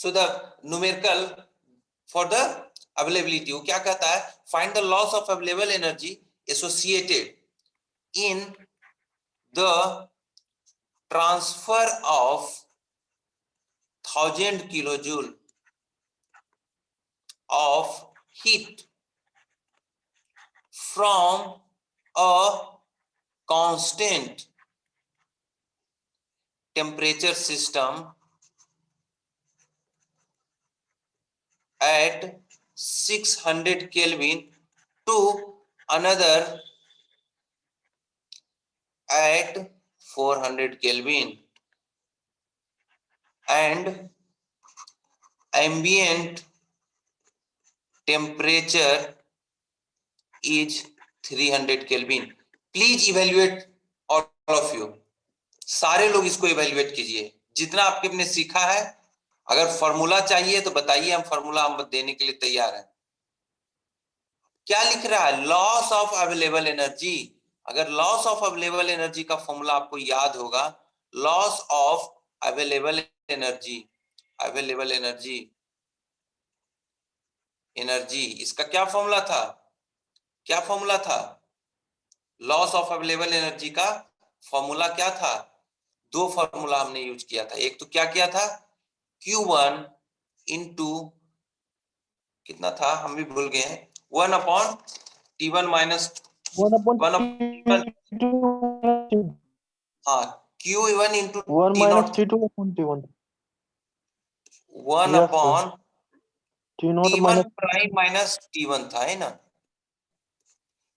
So the numerical for the availability, वो क्या कहता है, find the loss of available energy associated in the transfer of 1000 kilojoule of heat from a constant temperature system at 600 Kelvin to another at 400 Kelvin and ambient temperature is 300 Kelvin. Please evaluate all of you. सारे लोग इसको evaluate कीजिए, जितना आपके अपने सीखा है। अगर फॉर्मूला चाहिए तो बताइए, हम फॉर्मूला हम देने के लिए तैयार हैं। क्या लिख रहा है, लॉस ऑफ अवेलेबल एनर्जी। अगर लॉस ऑफ अवेलेबल एनर्जी का फॉर्मूला आपको याद होगा, loss of available energy, available energy, energy, इसका क्या फॉर्मूला था, क्या फॉर्मूला था, लॉस ऑफ अवेलेबल एनर्जी का फॉर्मूला क्या था, दो फॉर्मूला हमने यूज किया था। एक तो क्या किया था, Q1 इंटू कितना था हम भी भूल गए हैं, 1/T1 माइनस 1/T1, हाँ Q1 into 1 minus T2 upon T1. 1/T1 minus prime minus T1 था, है ना।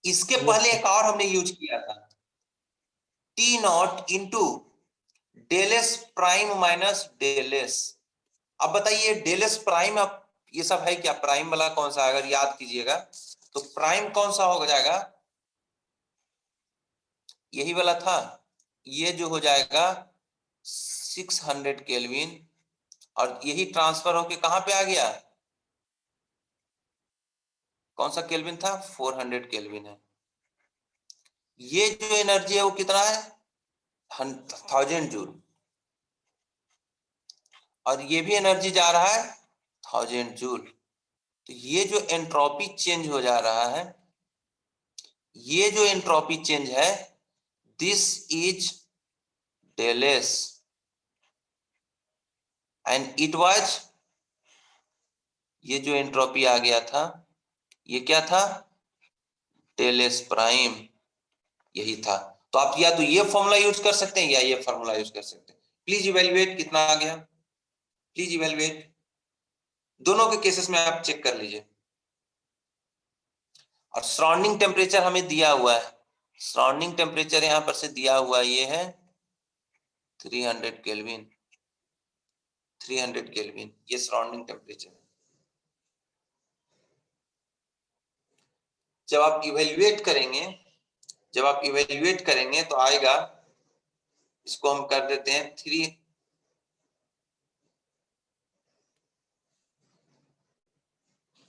इसके Yes, पहले sir. एक और हमने यूज किया था, T0 into del S prime minus del S. अब बताइए डेल एस प्राइम, अब ये सब है क्या, प्राइम वाला कौन सा, अगर याद कीजिएगा तो प्राइम कौन सा हो जाएगा, यही वाला था, ये जो हो जाएगा 600 केल्विन, और यही ट्रांसफर होके कहां पे आ गया, कौन सा केल्विन था, 400 केल्विन है। ये जो एनर्जी है वो कितना है, 1000 जूल, और ये भी एनर्जी जा रहा है 1000 जूल। तो ये जो एंट्रोपी चेंज हो जा रहा है, ये जो एंट्रोपी चेंज है, this is del S and it was, ये जो एंट्रोपी आ गया था ये क्या था, डेल एस प्राइम, यही था। तो आप या तो ये फॉर्मूला यूज कर सकते हैं या ये फॉर्मूला यूज कर सकते हैं। प्लीज इवेल्युएट कितना आ गया, प्लीज इवेल्युएट, दोनों के केसेस में आप चेक कर लीजिए। और सराउंडिंग टेम्परेचर हमें दिया हुआ है, सराउंडिंग टेम्परेचर यहां पर से दिया हुआ ये है 300 केल्विन, 300 केल्विन, ये सराउंडिंग टेम्परेचर है। जब आप इवेल्युएट करेंगे, जब आप इवेल्युएट करेंगे तो आएगा, इसको हम कर देते हैं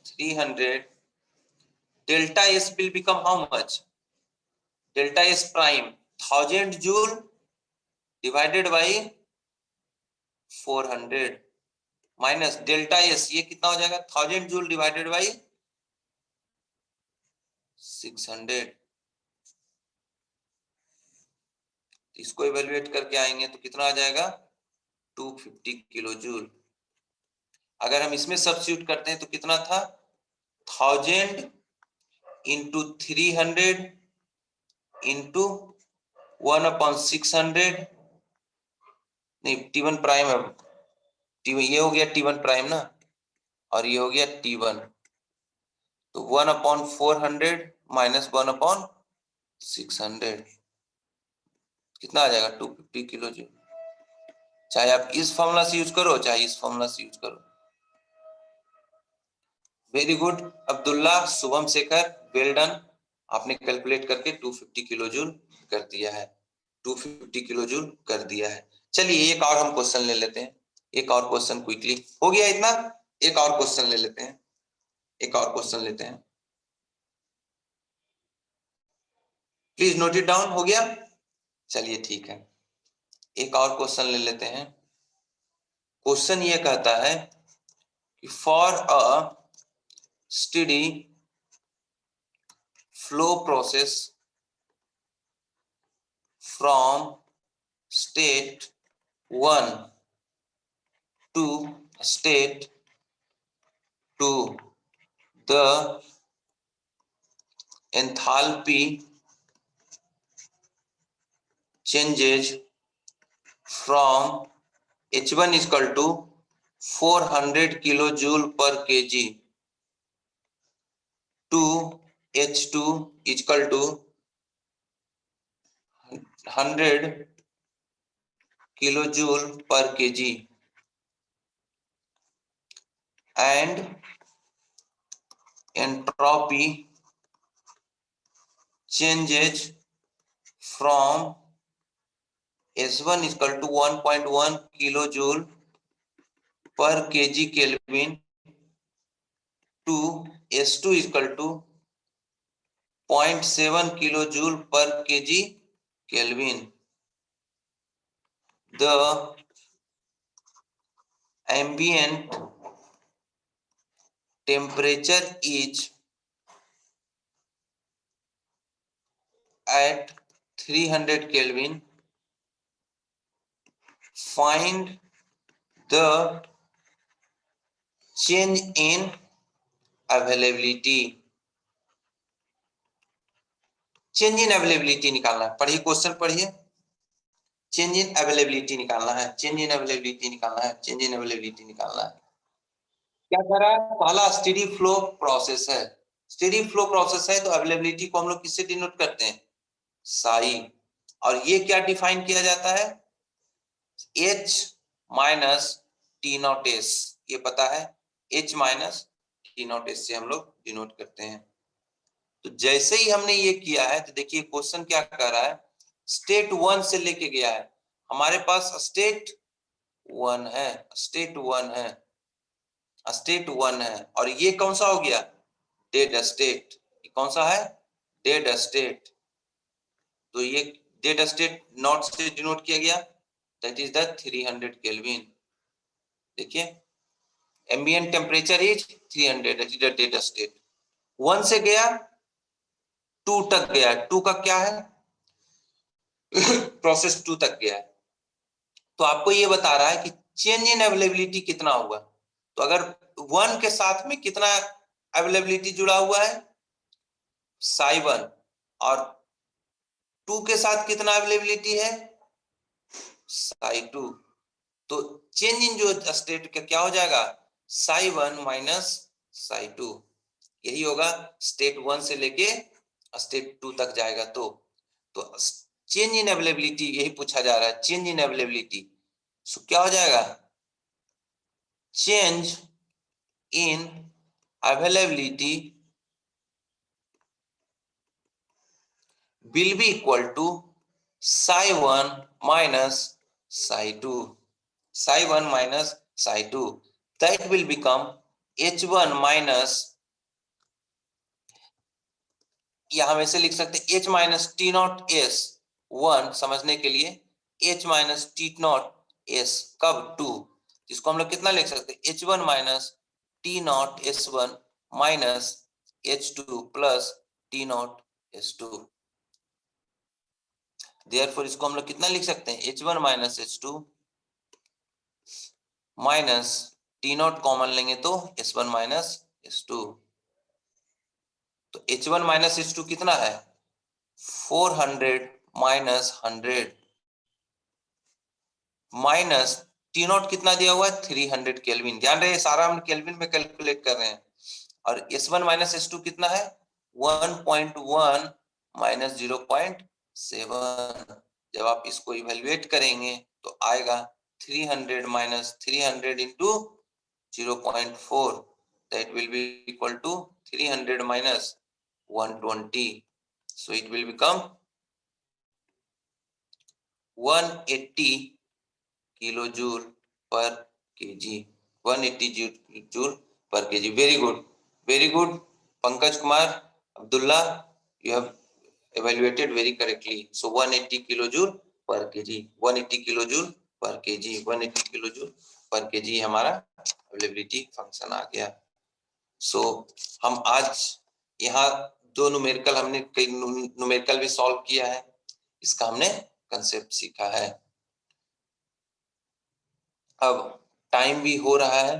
300 delta S will become how much, delta S prime 1000 joule divided by 400 minus delta S, ये कितना हो जाएगा 1000 जूल डिवाइडेड बाई 600। इसको इवेल्युएट करके आएंगे तो कितना आ जाएगा 250 किलो जूल। अगर हम इसमें सब्स्टिट्यूट करते हैं तो कितना था 1000 इंटू 300 इंटू 1/600, नहीं T1 प्राइम है, ये हो गया T1 प्राइम ना, और ये हो गया T1, तो 1/400 माइनस 1/600 कितना आ जाएगा 250 किलो जूल। चाहे आप इस फॉर्मूला से यूज करो चाहे इस फॉर्मूला से यूज करो। Very good Abdullah, Shubham Shekhar, well done, आपने कैलकुलेट करके 250 किलो जूल कर दिया है, 250 किलो जूल कर दिया है। चलिए एक और हम क्वेश्चन ले लेते हैं, एक और क्वेश्चन क्विकली, हो गया इतना, एक और क्वेश्चन ले लेते हैं, एक और क्वेश्चन लेते हैं, प्लीज नोट इट डाउन, हो गया। चलिए ठीक है, एक और क्वेश्चन ले लेते हैं। क्वेश्चन ये कहता है for a steady flow process from state 1 to state 2, the enthalpy changes from H1 is equal to 400 kilojoule per kg to H2 is equal to 100 kilojoule per kg, and entropy changes from S1 is equal to 1.1 kilojoule per kg Kelvin to S2 is equal to 0.7 kilojoule per kg Kelvin. The ambient temperature is at 300 Kelvin. Find the change in availability. Change in availability निकालना है। पढ़िए question पढ़िए। Change in availability निकालना है, change in availability निकालना है, change in availability निकालना है। क्या कर रहा है? पहला स्टेडी फ्लो प्रोसेस है। स्टेडी फ्लो प्रोसेस है तो अवेलेबिलिटी को हम लोग किससे डिनोट करते हैं? साई। और ये क्या डिफाइन किया जाता है? H minus T not S, ये पता है, H minus T not S से हम लोग डिनोट करते हैं। तो जैसे ही हमने ये किया है तो देखिए क्वेश्चन क्या कर रहा है, स्टेट 1 से लेके गया है। हमारे पास स्टेट 1 है, स्टेट 1 है, स्टेट 1 है, और ये कौन सा हो गया? Dead state. ये कौन सा है? Dead state. तो ये डेड स्टेट नॉट से डिनोट किया गया, दैट इज द 300 केल्विन। देखिए ambient temperature is 300, that is the dead state. 1 से गया 2 तक गया, 2 का क्या है? प्रोसेस 2 तक गया है। तो आपको ये बता रहा है कि चेंज इन अवेलेबिलिटी कितना होगा। तो अगर 1 के साथ में कितना अवेलेबिलिटी जुड़ा हुआ है? साई 1। और 2 के साथ कितना अवेलेबिलिटी है? साई 2। तो चेंज इन जो स्टेट का क्या हो जाएगा? Sai 1 minus psi 2। यही होगा, स्टेट 1 से लेके स्टेट 2 तक जाएगा। तो चेंज इन अवेलेबिलिटी यही पूछा जा रहा है, चेंज इन अवेलेबिलिटी। सो क्या हो जाएगा? Change in availability will be equal to psi 1 minus psi 2, psi 1 minus psi 2, that will become h1 minus, या हम ऐसे लिख सकते हैं h minus t naught s 1 समझने के लिए, h minus t naught s कब 2, जिसको हम लोग कितना लिख सकते हैं? h1 minus t naught s1 minus h2 plus t naught s2। Therefore इसको हम लोग कितना लिख सकते हैं? h1 minus h2 minus T not common लेंगे तो s1 minus s2। तो h1 minus h2 कितना है? 400 minus 100 माइनस टी नॉट कितना दिया हुआ है? 300 केल्विन। ध्यान रहे सारा हम केल्विन में कैलकुलेट कर रहे हैं। और s1 minus s2 कितना है? 1.1 minus 0.7। जब आप इसको इवेल्युएट करेंगे तो आएगा 300 minus 300 into 0.4, that will be equal to 300 minus 120, so it will become 180 kilojoule per kg, 180 joule per kg। very good Pankaj Kumar Abdullah, you have evaluated very correctly। so 180 kilojoule per kg, 180 kilojoule per kg, 180 kilojoule per kg हमारा availability function आ गया। सो हम आज यहाँ दो numerical हमने कई numerical भी solve किया है, इसका हमने कंसेप्ट सीखा है। अब टाइम भी हो रहा है,